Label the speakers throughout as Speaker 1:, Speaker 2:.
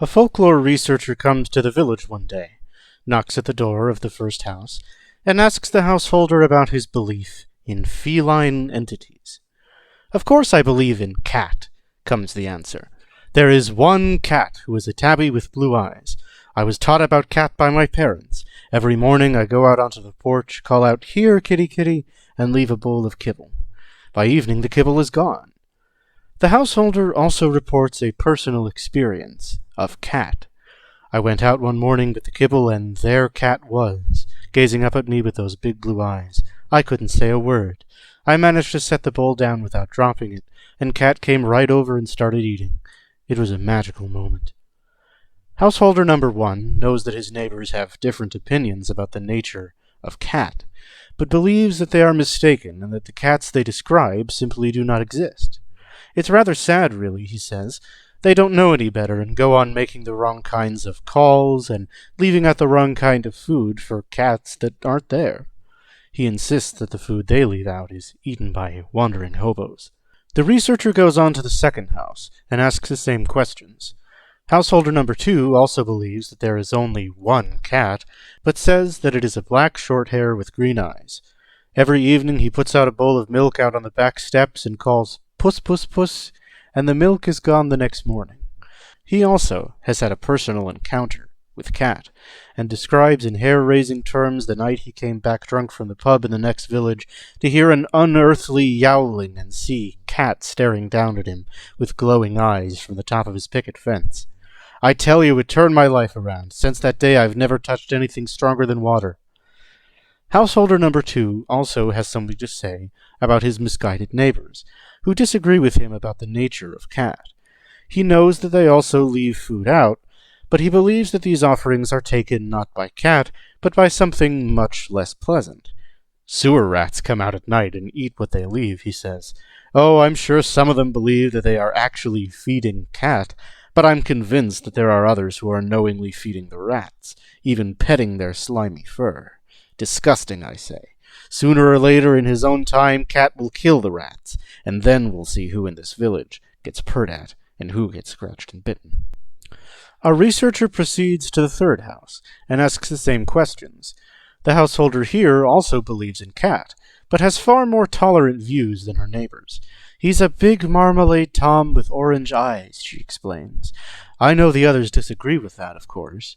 Speaker 1: A folklore researcher comes to the village one day, knocks at the door of the first house, and asks the householder about his belief in feline entities. "Of course I believe in cat," comes the answer. "There is one cat who is a tabby with blue eyes. I was taught about cat by my parents. Every morning I go out onto the porch, call out, 'Here, kitty, kitty,' and leave a bowl of kibble. By evening the kibble is gone." The householder also reports a personal experience of cat. "I went out one morning with the kibble, and there cat was, gazing up at me with those big blue eyes. I couldn't say a word. I managed to set the bowl down without dropping it, and cat came right over and started eating. It was a magical moment." Householder number 1 knows that his neighbors have different opinions about the nature of cat, but believes that they are mistaken and that the cats they describe simply do not exist. "It's rather sad, really," he says. "They don't know any better and go on making the wrong kinds of calls and leaving out the wrong kind of food for cats that aren't there." He insists that the food they leave out is eaten by wandering hobos. The researcher goes on to the second house and asks the same questions. Householder number 2 also believes that there is only one cat, but says that it is a black short hair with green eyes. Every evening he puts out a bowl of milk out on the back steps and calls, "Puss, puss, puss," and the milk is gone the next morning. He also has had a personal encounter with cat, and describes in hair-raising terms the night he came back drunk from the pub in the next village to hear an unearthly yowling and see cat staring down at him with glowing eyes from the top of his picket fence. "I tell you, it turned my life around. Since that day I've never touched anything stronger than water." Householder number 2 also has something to say about his misguided neighbors, who disagree with him about the nature of cat. He knows that they also leave food out, but he believes that these offerings are taken not by cat, but by something much less pleasant. "Sewer rats come out at night and eat what they leave," he says. "Oh, I'm sure some of them believe that they are actually feeding cat, but I'm convinced that there are others who are knowingly feeding the rats, even petting their slimy fur. Disgusting, I say. Sooner or later, in his own time, cat will kill the rats, and then we'll see who in this village gets purred at and who gets scratched and bitten." Our researcher proceeds to the third house and asks the same questions. The householder here also believes in cat, but has far more tolerant views than her neighbors. "He's a big marmalade Tom with orange eyes," she explains. "I know the others disagree with that, of course.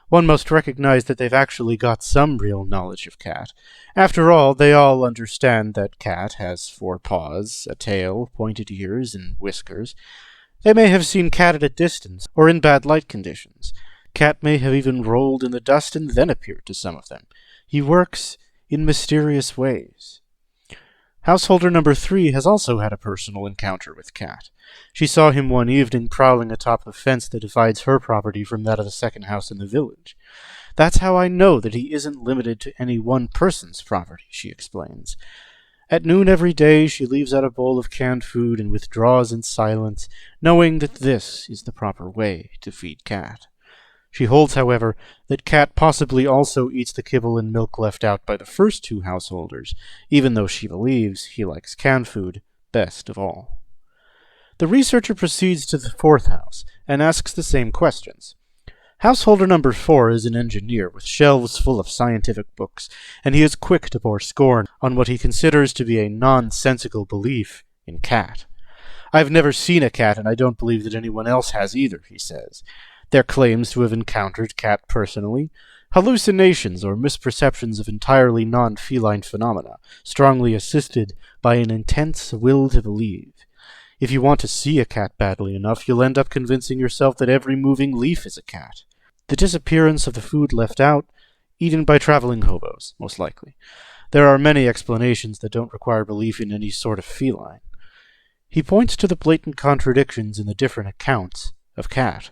Speaker 1: One must recognize that they've actually got some real knowledge of cat. After all, they all understand that cat has 4 paws, a tail, pointed ears, and whiskers. They may have seen cat at a distance, or in bad light conditions. Cat may have even rolled in the dust and then appeared to some of them. He works in mysterious ways." Householder number 3 has also had a personal encounter with cat. She saw him one evening prowling atop the fence that divides her property from that of the second house in the village. "That's how I know that he isn't limited to any one person's property," she explains. "At noon every day she leaves out a bowl of canned food and withdraws in silence, knowing that this is the proper way to feed cat." She holds, however, that cat possibly also eats the kibble and milk left out by the first 2 householders, even though she believes he likes canned food best of all. The researcher proceeds to the fourth house and asks the same questions. Householder number 4 is an engineer with shelves full of scientific books, and he is quick to pour scorn on what he considers to be a nonsensical belief in cat. "I've never seen a cat, and I don't believe that anyone else has either," he says. Their claims to have encountered cat personally, hallucinations or misperceptions of entirely non-feline phenomena, strongly assisted by an intense will to believe. If you want to see a cat badly enough, you'll end up convincing yourself that every moving leaf is a cat. The disappearance of the food left out, eaten by traveling hobos, most likely. There are many explanations that don't require belief in any sort of feline. He points to the blatant contradictions in the different accounts of cat.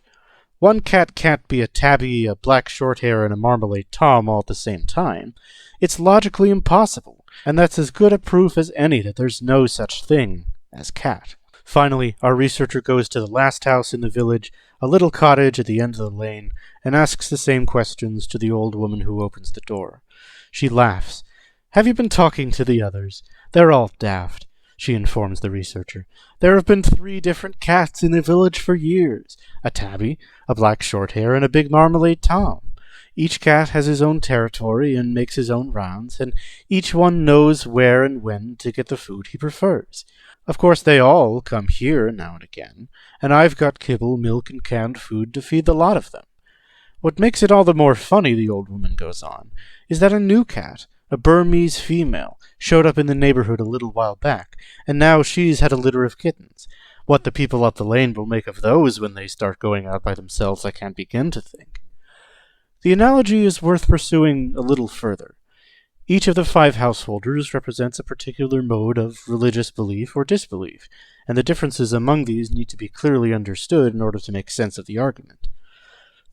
Speaker 1: One cat can't be a tabby, a black shorthair, and a marmalade Tom all at the same time. It's logically impossible, and that's as good a proof as any that there's no such thing as cat. Finally, our researcher goes to the last house in the village, a little cottage at the end of the lane, and asks the same questions to the old woman who opens the door. She laughs. "Have you been talking to the others? They're all daft. she informs the researcher. "There have been 3 different cats in the village for years. A tabby, a black shorthair, and a big marmalade Tom. Each cat has his own territory and makes his own rounds, and each one knows where and when to get the food he prefers. Of course, they all come here now and again, and I've got kibble, milk, and canned food to feed the lot of them. What makes it all the more funny," the old woman goes on, "is that a new cat, a Burmese female, showed up in the neighborhood a little while back, and now she's had a litter of kittens. What the people up the lane will make of those when they start going out by themselves, I can't begin to think." The analogy is worth pursuing a little further. Each of the 5 householders represents a particular mode of religious belief or disbelief, and the differences among these need to be clearly understood in order to make sense of the argument.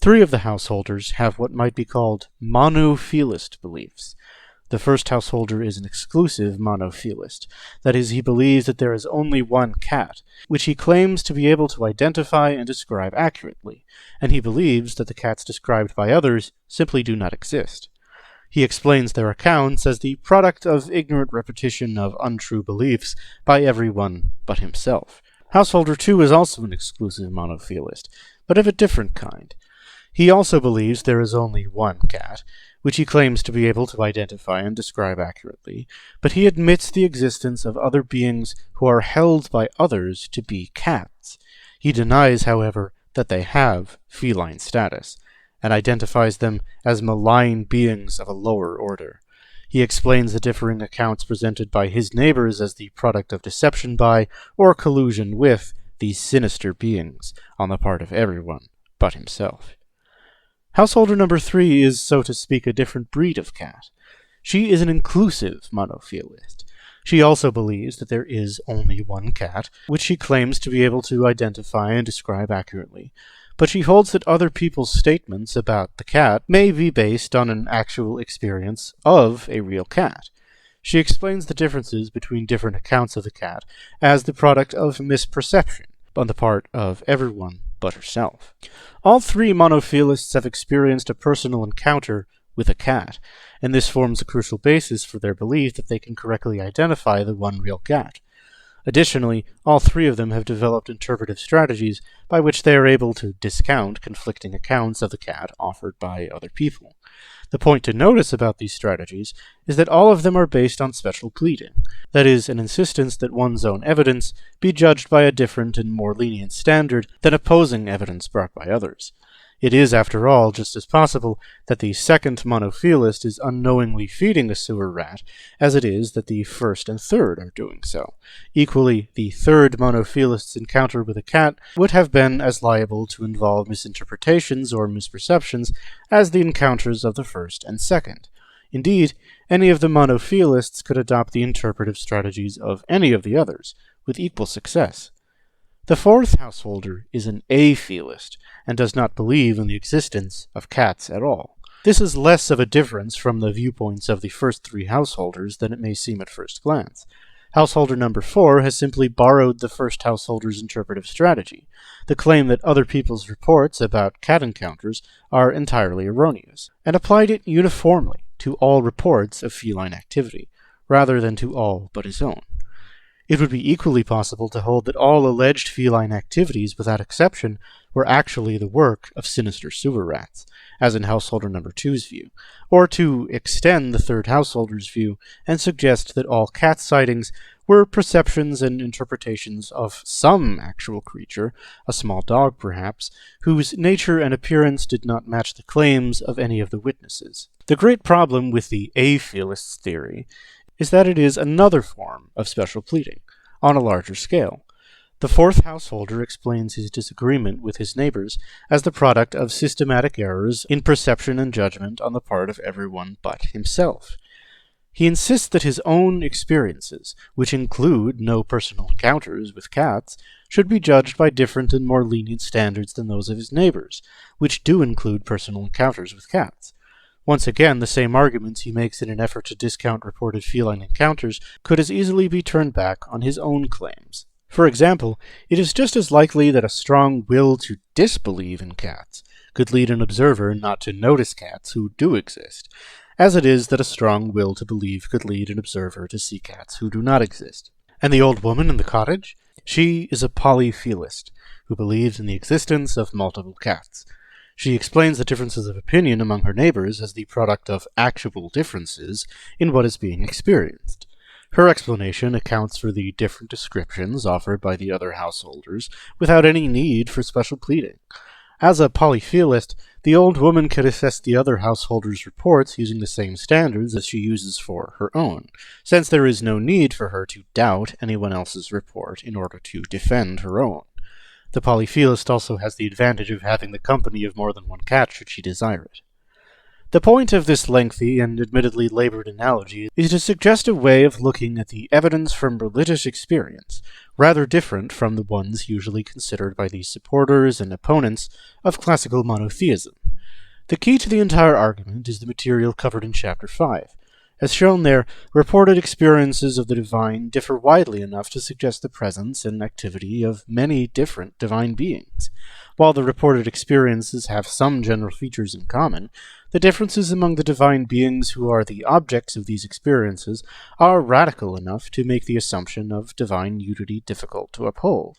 Speaker 1: 3 of the householders have what might be called monotheist beliefs. The first householder is an exclusive monotheist. That is, he believes that there is only one cat, which he claims to be able to identify and describe accurately, and he believes that the cats described by others simply do not exist. He explains their accounts as the product of ignorant repetition of untrue beliefs by everyone but himself. Householder 2 is also an exclusive monotheist, but of a different kind. He also believes there is only one cat, which he claims to be able to identify and describe accurately, but he admits the existence of other beings who are held by others to be cats. He denies, however, that they have feline status, and identifies them as malign beings of a lower order. He explains the differing accounts presented by his neighbors as the product of deception by, or collusion with, these sinister beings on the part of everyone but himself. Householder number 3 is, so to speak, a different breed of cat. She is an inclusive monotheist. She also believes that there is only one cat, which she claims to be able to identify and describe accurately, but she holds that other people's statements about the cat may be based on an actual experience of a real cat. She explains the differences between different accounts of the cat as the product of misperception on the part of everyone but herself. All 3 monotheists have experienced a personal encounter with a cat, and this forms a crucial basis for their belief that they can correctly identify the one real cat. Additionally, all 3 of them have developed interpretive strategies by which they are able to discount conflicting accounts of the cat offered by other people. The point to notice about these strategies is that all of them are based on special pleading, that is, an insistence that one's own evidence be judged by a different and more lenient standard than opposing evidence brought by others. It is, after all, just as possible that the second monotheist is unknowingly feeding a sewer rat as it is that the first and third are doing so. Equally, the third monotheist's encounter with a cat would have been as liable to involve misinterpretations or misperceptions as the encounters of the first and second. Indeed, any of the monotheists could adopt the interpretive strategies of any of the others, with equal success. The 4th householder is an atheist, and does not believe in the existence of cats at all. This is less of a difference from the viewpoints of the first 3 householders than it may seem at first glance. Householder number 4 has simply borrowed the first householder's interpretive strategy, the claim that other people's reports about cat encounters are entirely erroneous, and applied it uniformly to all reports of feline activity, rather than to all but his own. It would be equally possible to hold that all alleged feline activities, without exception, were actually the work of sinister sewer rats, as in householder number 2's view, or to extend the 3rd householder's view and suggest that all cat sightings were perceptions and interpretations of some actual creature, a small dog perhaps, whose nature and appearance did not match the claims of any of the witnesses. The great problem with the atheist's theory is that it is another form of special pleading, on a larger scale. The 4th householder explains his disagreement with his neighbors as the product of systematic errors in perception and judgment on the part of everyone but himself. He insists that his own experiences, which include no personal encounters with cats, should be judged by different and more lenient standards than those of his neighbors, which do include personal encounters with cats. Once again, the same arguments he makes in an effort to discount reported feline encounters could as easily be turned back on his own claims. For example, it is just as likely that a strong will to disbelieve in cats could lead an observer not to notice cats who do exist, as it is that a strong will to believe could lead an observer to see cats who do not exist. And the old woman in the cottage? She is a polytheist who believes in the existence of multiple cats. She explains the differences of opinion among her neighbors as the product of actual differences in what is being experienced. Her explanation accounts for the different descriptions offered by the other householders without any need for special pleading. As a polytheist, the old woman can assess the other householders' reports using the same standards as she uses for her own, since there is no need for her to doubt anyone else's report in order to defend her own. The polytheist also has the advantage of having the company of more than one cat should she desire it. The point of this lengthy and admittedly labored analogy is to suggest a way of looking at the evidence from religious experience, rather different from the ones usually considered by the supporters and opponents of classical monotheism. The key to the entire argument is the material covered in Chapter 5. As shown there, reported experiences of the divine differ widely enough to suggest the presence and activity of many different divine beings. While the reported experiences have some general features in common, the differences among the divine beings who are the objects of these experiences are radical enough to make the assumption of divine unity difficult to uphold.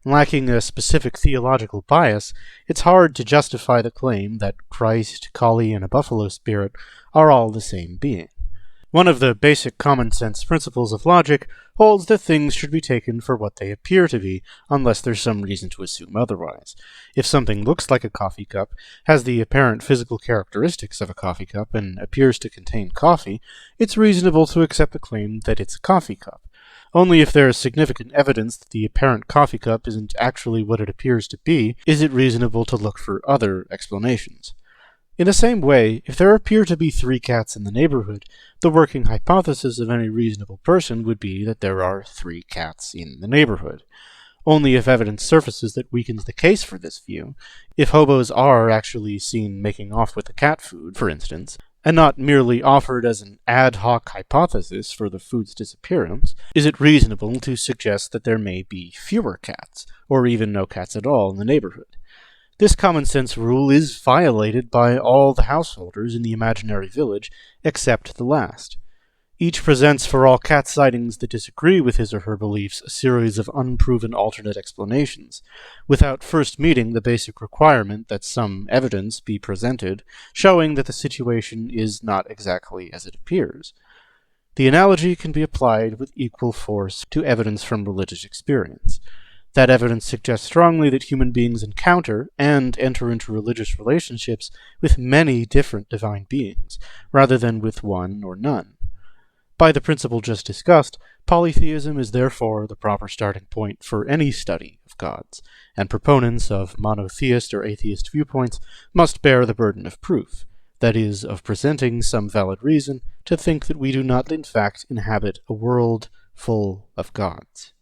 Speaker 1: Lacking a specific theological bias, it's hard to justify the claim that Christ, Kali, and a buffalo spirit are all the same being. One of the basic common-sense principles of logic holds that things should be taken for what they appear to be, unless there's some reason to assume otherwise. If something looks like a coffee cup, has the apparent physical characteristics of a coffee cup, and appears to contain coffee, it's reasonable to accept the claim that it's a coffee cup. Only if there is significant evidence that the apparent coffee cup isn't actually what it appears to be, is it reasonable to look for other explanations. In the same way, if there appear to be 3 cats in the neighborhood, the working hypothesis of any reasonable person would be that there are 3 cats in the neighborhood. Only if evidence surfaces that weakens the case for this view, if hobos are actually seen making off with the cat food, for instance, and not merely offered as an ad hoc hypothesis for the food's disappearance, is it reasonable to suggest that there may be fewer cats, or even no cats at all in the neighborhood. This common-sense rule is violated by all the householders in the imaginary village, except the last. Each presents for all cat sightings that disagree with his or her beliefs a series of unproven alternate explanations, without first meeting the basic requirement that some evidence be presented, showing that the situation is not exactly as it appears. The analogy can be applied with equal force to evidence from religious experience. That evidence suggests strongly that human beings encounter and enter into religious relationships with many different divine beings, rather than with one or none. By the principle just discussed, polytheism is therefore the proper starting point for any study of gods, and proponents of monotheist or atheist viewpoints must bear the burden of proof, that is, of presenting some valid reason to think that we do not in fact inhabit a world full of gods.